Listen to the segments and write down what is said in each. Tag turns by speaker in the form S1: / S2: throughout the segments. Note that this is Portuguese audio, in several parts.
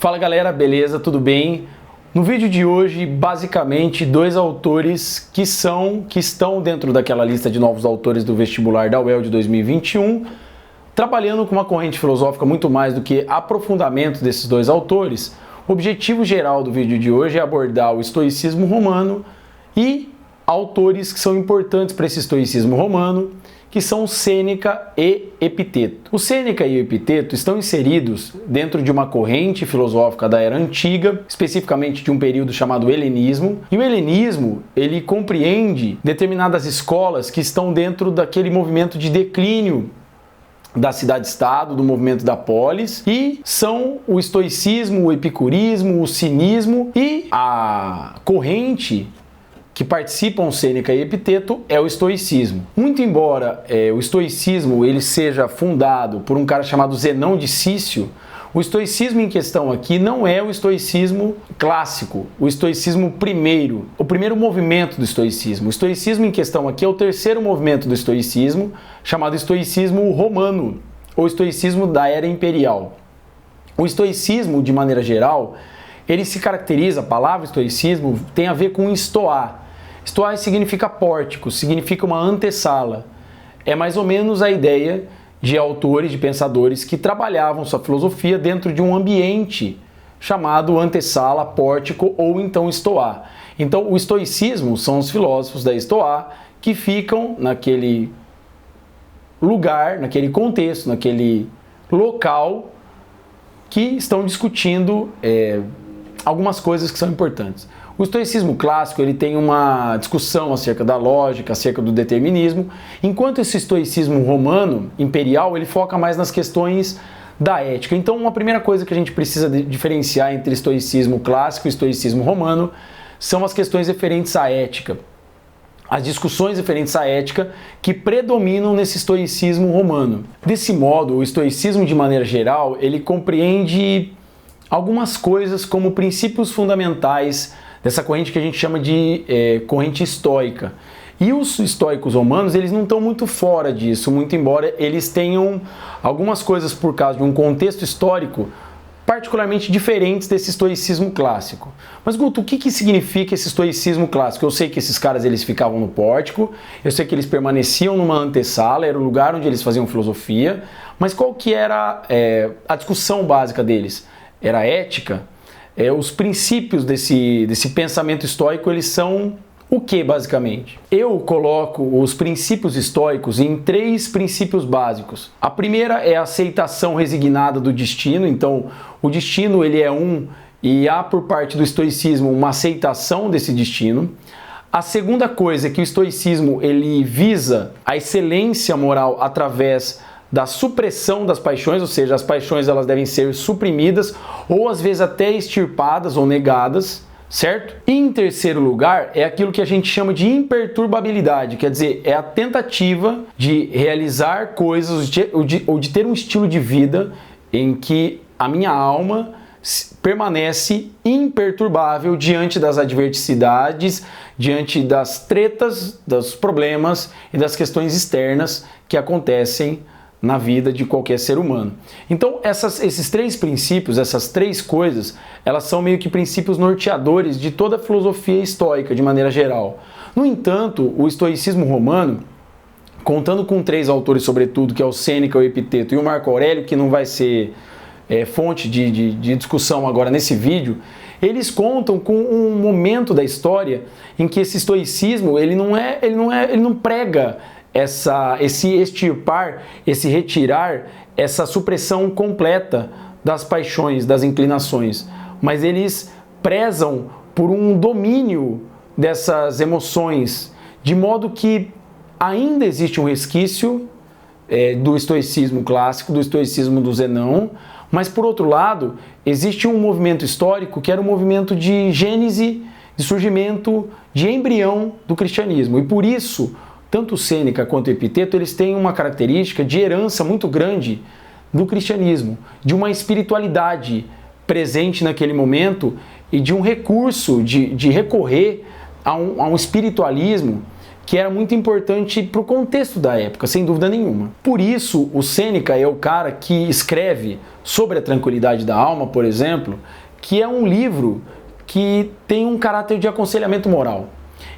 S1: Fala galera, beleza? Tudo bem? No vídeo de hoje, basicamente, dois autores que estão dentro daquela lista de novos autores do vestibular da UEL de 2021, trabalhando com uma corrente filosófica muito mais do que aprofundamento desses dois autores. O objetivo geral do vídeo de hoje é abordar o estoicismo romano e autores que são importantes para esse estoicismo romano, que são Sêneca e Epiteto. O Sêneca e o Epiteto estão inseridos dentro de uma corrente filosófica da Era Antiga, especificamente de um período chamado Helenismo. E o Helenismo, ele compreende determinadas escolas que estão dentro daquele movimento de declínio da cidade-estado, do movimento da polis, e são o estoicismo, o epicurismo, o cinismo, e a corrente que participam Sêneca e Epiteto é o estoicismo. Muito embora o estoicismo ele seja fundado por um cara chamado Zenão de Cício, o estoicismo em questão aqui não é o estoicismo clássico, o estoicismo primeiro, o primeiro movimento do estoicismo. O estoicismo em questão aqui é o terceiro movimento do estoicismo, chamado estoicismo romano, ou estoicismo da Era Imperial. O estoicismo, de maneira geral, ele se caracteriza, a palavra estoicismo tem a ver com estoar. Estoar significa pórtico, significa uma antessala. É mais ou menos a ideia de autores, de pensadores que trabalhavam sua filosofia dentro de um ambiente chamado antessala, pórtico ou então estoar. Então o estoicismo são os filósofos da estoar que ficam naquele lugar, naquele contexto, naquele local que estão discutindo algumas coisas que são importantes. O estoicismo clássico ele tem uma discussão acerca da lógica, acerca do determinismo, enquanto esse estoicismo romano, imperial, ele foca mais nas questões da ética. Então, uma primeira coisa que a gente precisa diferenciar entre estoicismo clássico e estoicismo romano são as questões referentes à ética. As discussões referentes à ética que predominam nesse estoicismo romano. Desse modo, o estoicismo, de maneira geral, ele compreende algumas coisas como princípios fundamentais dessa corrente que a gente chama de corrente estoica. E os estoicos romanos, eles não estão muito fora disso, muito embora eles tenham algumas coisas por causa de um contexto histórico particularmente diferentes desse estoicismo clássico. Mas Guto, o que significa esse estoicismo clássico? Eu sei que esses caras eles ficavam no pórtico, eu sei que eles permaneciam numa antessala, era o lugar onde eles faziam filosofia, mas qual que era a discussão básica deles? Era a ética? Os princípios desse pensamento estoico, eles são o que, basicamente? Eu coloco os princípios estoicos em três princípios básicos. A primeira é a aceitação resignada do destino. Então, o destino ele é e há por parte do estoicismo uma aceitação desse destino. A segunda coisa é que o estoicismo ele visa a excelência moral através da supressão das paixões, ou seja, as paixões elas devem ser suprimidas ou às vezes até extirpadas ou negadas, certo? E em terceiro lugar é aquilo que a gente chama de imperturbabilidade, quer dizer, é a tentativa de realizar coisas ou de ter um estilo de vida em que a minha alma permanece imperturbável diante das adversidades, diante das tretas, dos problemas e das questões externas que acontecem na vida de qualquer ser humano. Então, esses três princípios, essas três coisas, elas são meio que princípios norteadores de toda a filosofia estoica, de maneira geral. No entanto, o estoicismo romano, contando com três autores sobretudo, que é o Sêneca, o Epiteto e o Marco Aurélio, que não vai ser fonte de discussão agora nesse vídeo, eles contam com um momento da história em que esse estoicismo, ele não prega esse extirpar, esse retirar, essa supressão completa das paixões, das inclinações, mas eles prezam por um domínio dessas emoções, de modo que ainda existe um resquício do estoicismo clássico, do estoicismo do Zenão, mas por outro lado, existe um movimento histórico que era um movimento de gênese, de surgimento, de embrião do cristianismo, e por isso tanto Sêneca quanto Epiteto, eles têm uma característica de herança muito grande do cristianismo, de uma espiritualidade presente naquele momento e de um recurso de recorrer a um espiritualismo que era muito importante para o contexto da época, sem dúvida nenhuma. Por isso, o Sêneca é o cara que escreve sobre a tranquilidade da alma, por exemplo, que é um livro que tem um caráter de aconselhamento moral.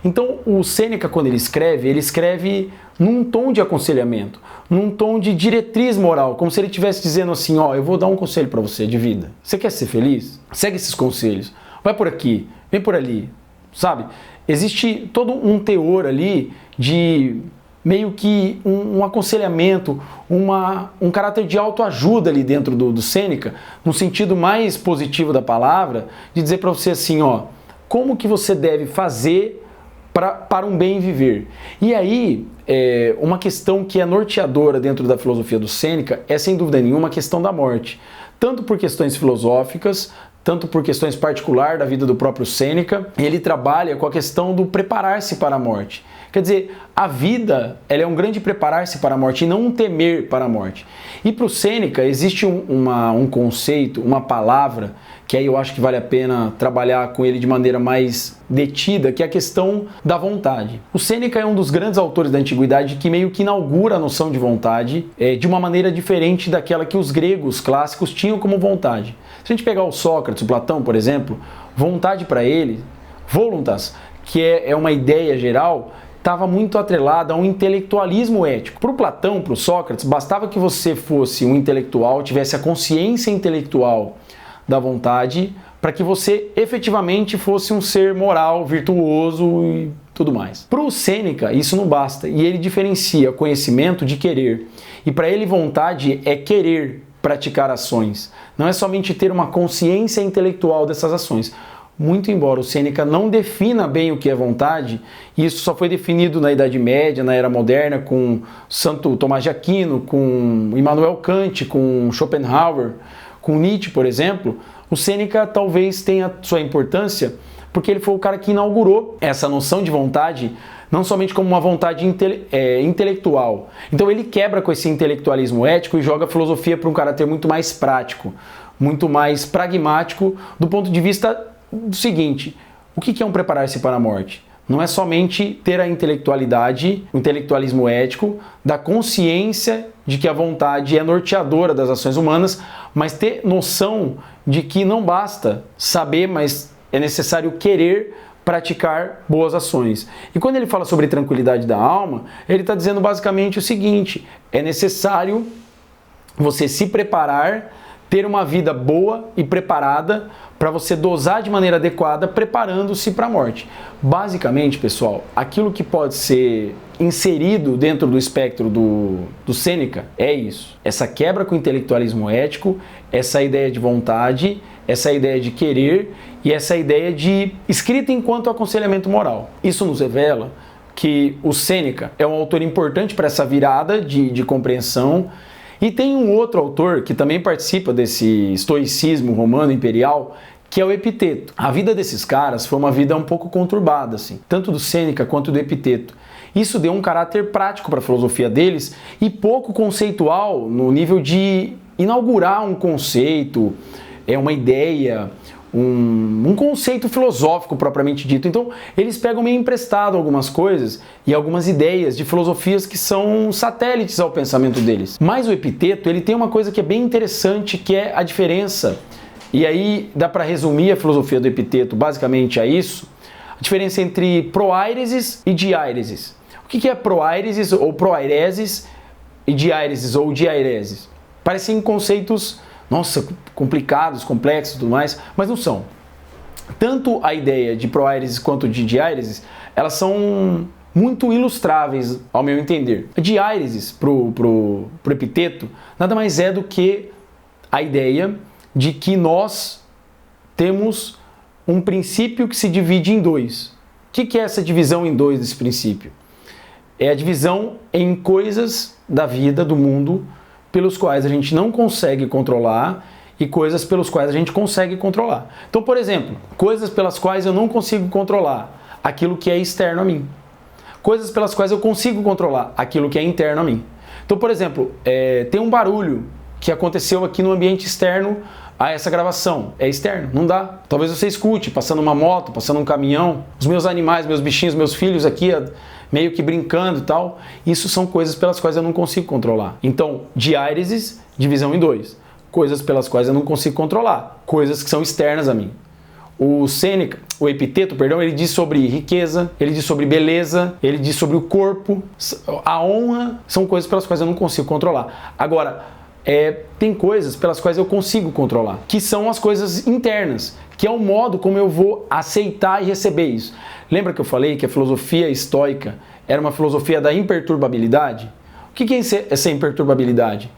S1: Então, o Sêneca, quando ele escreve num tom de aconselhamento, num tom de diretriz moral, como se ele estivesse dizendo assim, ó, eu vou dar um conselho para você de vida. Você quer ser feliz? Segue esses conselhos. Vai por aqui, vem por ali, sabe? Existe todo um teor ali de meio que um aconselhamento, um caráter de autoajuda ali dentro do Sêneca, no sentido mais positivo da palavra, de dizer para você assim, ó, como que você deve fazer para um bem viver. E aí, uma questão que é norteadora dentro da filosofia do Sêneca é, sem dúvida nenhuma, a questão da morte. Tanto por questões filosóficas, tanto por questões particulares da vida do próprio Sêneca, ele trabalha com a questão do preparar-se para a morte. Quer dizer, a vida ela é um grande preparar-se para a morte e não um temer para a morte. E para o Sêneca existe um conceito, uma palavra, que aí eu acho que vale a pena trabalhar com ele de maneira mais detida, que é a questão da vontade. O Sêneca é um dos grandes autores da antiguidade que meio que inaugura a noção de vontade de uma maneira diferente daquela que os gregos clássicos tinham como vontade. Se a gente pegar o Sócrates, o Platão, por exemplo, vontade para ele, voluntas, que é uma ideia geral, estava muito atrelada a um intelectualismo ético. Para o Platão, para o Sócrates, bastava que você fosse um intelectual, tivesse a consciência intelectual da vontade, para que você efetivamente fosse um ser moral, virtuoso e tudo mais. Para o Sêneca, isso não basta, e ele diferencia conhecimento de querer. E para ele, vontade é querer praticar ações, não é somente ter uma consciência intelectual dessas ações. Muito embora o Sêneca não defina bem o que é vontade, e isso só foi definido na Idade Média, na Era Moderna, com Santo Tomás de Aquino, com Immanuel Kant, com Schopenhauer, com Nietzsche, por exemplo, o Sêneca talvez tenha sua importância porque ele foi o cara que inaugurou essa noção de vontade, não somente como uma vontade intelectual. Então ele quebra com esse intelectualismo ético e joga a filosofia para um caráter muito mais prático, muito mais pragmático, do ponto de vista do seguinte: o que é um preparar-se para a morte? Não é somente ter a intelectualidade, o intelectualismo ético, da consciência de que a vontade é norteadora das ações humanas, mas ter noção de que não basta saber, mas é necessário querer praticar boas ações. E quando ele fala sobre tranquilidade da alma, ele está dizendo basicamente o seguinte: é necessário você se preparar, ter uma vida boa e preparada para você dosar de maneira adequada, preparando-se para a morte. Basicamente, pessoal, aquilo que pode ser inserido dentro do espectro do Sêneca é isso. Essa quebra com o intelectualismo ético, essa ideia de vontade, essa ideia de querer e essa ideia de escrita enquanto aconselhamento moral. Isso nos revela que o Sêneca é um autor importante para essa virada de compreensão. E tem um outro autor que também participa desse estoicismo romano imperial, que é o Epiteto. A vida desses caras foi uma vida um pouco conturbada, assim, tanto do Sêneca quanto do Epiteto. Isso deu um caráter prático para a filosofia deles e pouco conceitual no nível de inaugurar um conceito, uma ideia, um conceito filosófico propriamente dito. Então, eles pegam meio emprestado algumas coisas e algumas ideias de filosofias que são satélites ao pensamento deles. Mas o Epiteto, ele tem uma coisa que é bem interessante, que é a diferença. E aí dá para resumir a filosofia do Epiteto basicamente a isso: a diferença entre proairesis e diairesis. O que é proairesis ou proairesis e diairesis ou diairesis? Parecem conceitos, nossa, complicados, complexos e tudo mais, mas não são. Tanto a ideia de proairesis quanto de diairesis, elas são muito ilustráveis, ao meu entender. A diairesis, pro Epiteto, nada mais é do que a ideia de que nós temos um princípio que se divide em dois. O que é essa divisão em dois desse princípio? É a divisão em coisas da vida, do mundo, pelos quais a gente não consegue controlar e coisas pelos quais a gente consegue controlar. Então, por exemplo, coisas pelas quais eu não consigo controlar aquilo que é externo a mim. Coisas pelas quais eu consigo controlar aquilo que é interno a mim. Então, por exemplo, tem um barulho que aconteceu aqui no ambiente externo a essa gravação. É externo, não dá. Talvez você escute passando uma moto, passando um caminhão, os meus animais, meus bichinhos, meus filhos aqui meio que brincando e tal. Isso são coisas pelas quais eu não consigo controlar. Então, diáreses, divisão em dois. Coisas pelas quais eu não consigo controlar. Coisas que são externas a mim. O Sêneca, o Epiteto, perdão, ele diz sobre riqueza, ele diz sobre beleza, ele diz sobre o corpo. A honra são coisas pelas quais eu não consigo controlar. Agora, tem coisas pelas quais eu consigo controlar, que são as coisas internas, que é o modo como eu vou aceitar e receber isso. Lembra que eu falei que a filosofia estoica era uma filosofia da imperturbabilidade? O que é essa imperturbabilidade?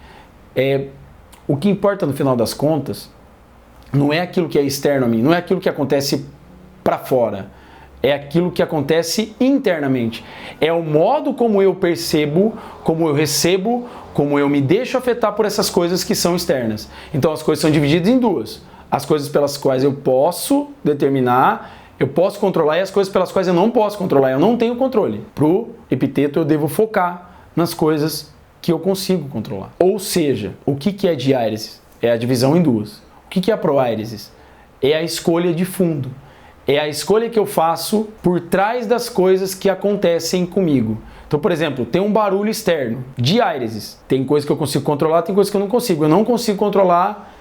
S1: O que importa no final das contas não é aquilo que é externo a mim, não é aquilo que acontece para fora, é aquilo que acontece internamente. É o modo como eu percebo, como eu recebo, como eu me deixo afetar por essas coisas que são externas. Então as coisas são divididas em duas. As coisas pelas quais eu posso determinar, eu posso controlar, e as coisas pelas quais eu não posso controlar, eu não tenho controle. Pro Epiteto eu devo focar nas coisas que eu consigo controlar. Ou seja, o que é diáresis? É a divisão em duas. O que é a proáresis? É a escolha de fundo. É a escolha que eu faço por trás das coisas que acontecem comigo. Então, por exemplo, tem um barulho externo. Diáresis. Tem coisas que eu consigo controlar, tem coisas que eu não consigo. Eu não consigo controlar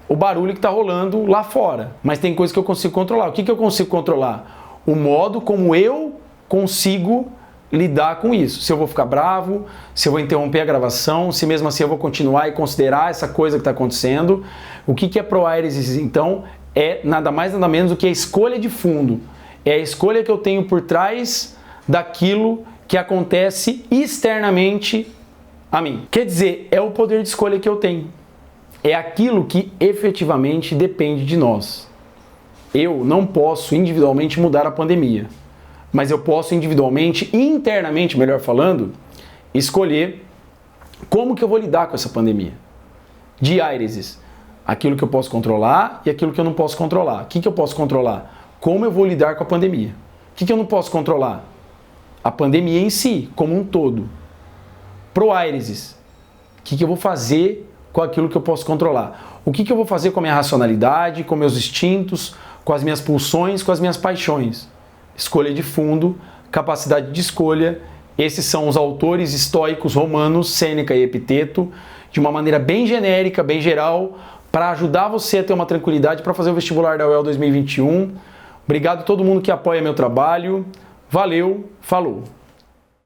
S1: o barulho que está rolando lá fora. Mas tem coisas que eu consigo controlar. O que eu consigo controlar? O modo como eu consigo lidar com isso. Se eu vou ficar bravo, se eu vou interromper a gravação, se mesmo assim eu vou continuar e considerar essa coisa que está acontecendo. O que é proáresis, então? É nada mais nada menos do que a escolha de fundo. É a escolha que eu tenho por trás daquilo que acontece externamente a mim. Quer dizer, é o poder de escolha que eu tenho. É aquilo que efetivamente depende de nós. Eu não posso individualmente mudar a pandemia, mas eu posso individualmente, internamente, melhor falando, escolher como que eu vou lidar com essa pandemia. Diáresis. Aquilo que eu posso controlar e aquilo que eu não posso controlar. O que eu posso controlar? Como eu vou lidar com a pandemia. O que eu não posso controlar? A pandemia em si, como um todo. Proáresis. O que eu vou fazer com aquilo que eu posso controlar? O que eu vou fazer com a minha racionalidade, com meus instintos, com as minhas pulsões, com as minhas paixões? Escolha de fundo, capacidade de escolha. Esses são os autores estoicos romanos, Sêneca e Epiteto, de uma maneira bem genérica, bem geral, para ajudar você a ter uma tranquilidade para fazer o vestibular da UEL 2021. Obrigado a todo mundo que apoia meu trabalho. Valeu, falou!